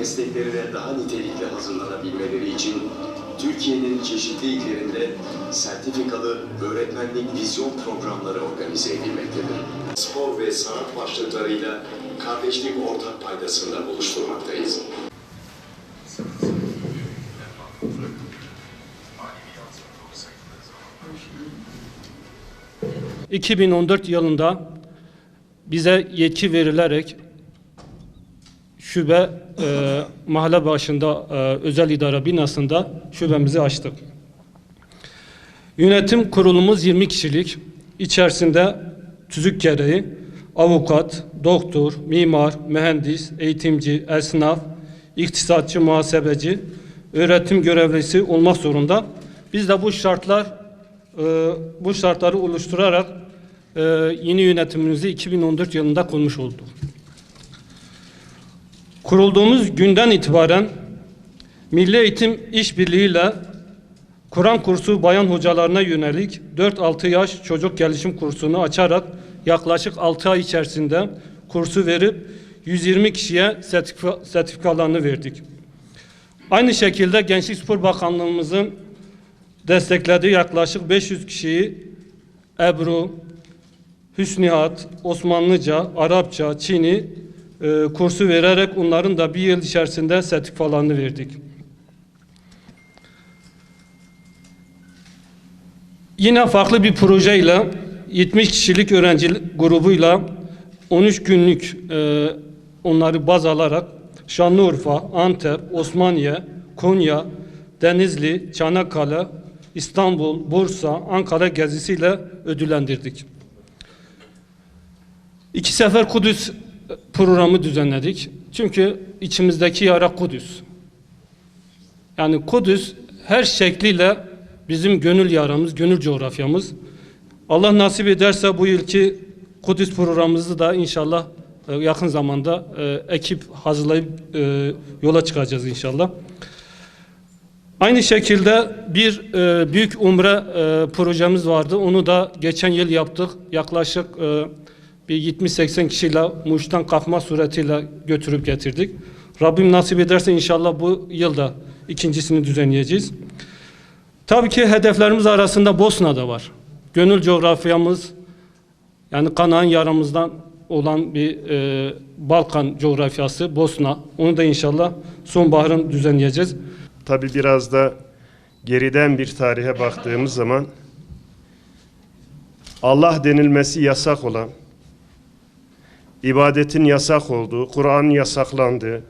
mesleklerine daha nitelikli hazırlanabilmeleri için Türkiye'nin çeşitli illerinde sertifikalı öğretmenlik vizyon programları organize edilmektedir. Spor ve sanat başlıklarıyla kardeşlik ortak paydasında buluşturmaktayız. ...2014 yılında bize yetki verilerek şube mahalle başında özel idare binasında şubemizi açtık. Yönetim kurulumuz 20 kişilik. İçerisinde tüzük gereği avukat, doktor, mimar, mühendis, eğitimci, esnaf, iktisatçı, muhasebeci, öğretim görevlisi olmak zorunda. Biz de bu şartları oluşturarak yeni yönetimimizi 2014 yılında kurmuş olduk. Kurulduğumuz günden itibaren Milli Eğitim İşbirliği ile Kur'an kursu bayan hocalarına yönelik 4-6 yaş çocuk gelişim kursunu açarak yaklaşık 6 ay içerisinde kursu verip 120 kişiye sertifikalarını verdik. Aynı şekilde Gençlik Spor Bakanlığımızın desteklediği yaklaşık 500 kişiyi Ebru, Hüsnihat, Osmanlıca, Arapça, Çini kursu vererek onların da bir yıl içerisinde sertifikalarını verdik. Yine farklı bir projeyle 70 kişilik öğrenci grubuyla 13 günlük onları baz alarak Şanlıurfa, Antep, Osmaniye, Konya, Denizli, Çanakkale, İstanbul, Bursa, Ankara gezisiyle ödüllendirdik. 2 sefer Kudüs programı düzenledik. Çünkü içimizdeki yara Kudüs. Yani Kudüs her şekliyle bizim gönül yaramız, gönül coğrafyamız. Allah nasip ederse bu yılki Kudüs programımızı da inşallah yakın zamanda ekip hazırlayıp yola çıkacağız inşallah. Aynı şekilde bir büyük umre projemiz vardı. Onu da geçen yıl yaptık. Yaklaşık bir 70-80 kişiyle Muş'tan kalkma suretiyle götürüp getirdik. Rabbim nasip ederse inşallah bu yılda ikincisini düzenleyeceğiz. Tabii ki hedeflerimiz arasında Bosna da var. Gönül coğrafyamız, yani kanaan yaramızdan olan bir Balkan coğrafyası Bosna. Onu da inşallah sonbaharın düzenleyeceğiz. Tabii biraz da geriden bir tarihe baktığımız zaman Allah denilmesi yasak olan, ibadetin yasak olduğu, Kur'an'ın yasaklandığı,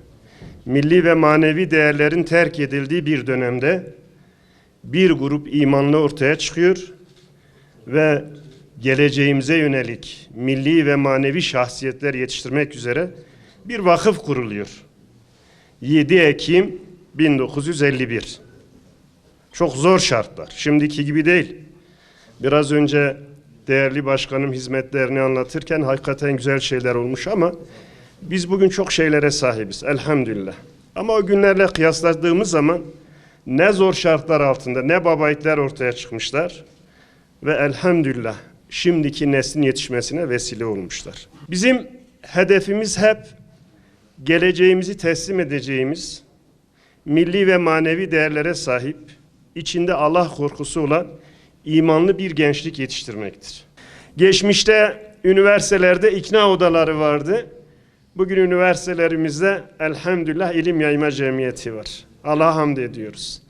milli ve manevi değerlerin terk edildiği bir dönemde bir grup imanlı ortaya çıkıyor ve geleceğimize yönelik milli ve manevi şahsiyetler yetiştirmek üzere bir vakıf kuruluyor. 7 Ekim 1951. Çok zor şartlar. Şimdiki gibi değil. Biraz önce değerli başkanım hizmetlerini anlatırken hakikaten güzel şeyler olmuş ama biz bugün çok şeylere sahibiz elhamdülillah. Ama o günlerle kıyasladığımız zaman ne zor şartlar altında ne babayitler ortaya çıkmışlar ve elhamdülillah şimdiki neslin yetişmesine vesile olmuşlar. Bizim hedefimiz hep geleceğimizi teslim edeceğimiz milli ve manevi değerlere sahip, içinde Allah korkusu olan imanlı bir gençlik yetiştirmektir. Geçmişte üniversitelerde ikna odaları vardı. Bugün üniversitelerimizde elhamdülillah ilim yayma cemiyeti var. Allah'a hamd ediyoruz.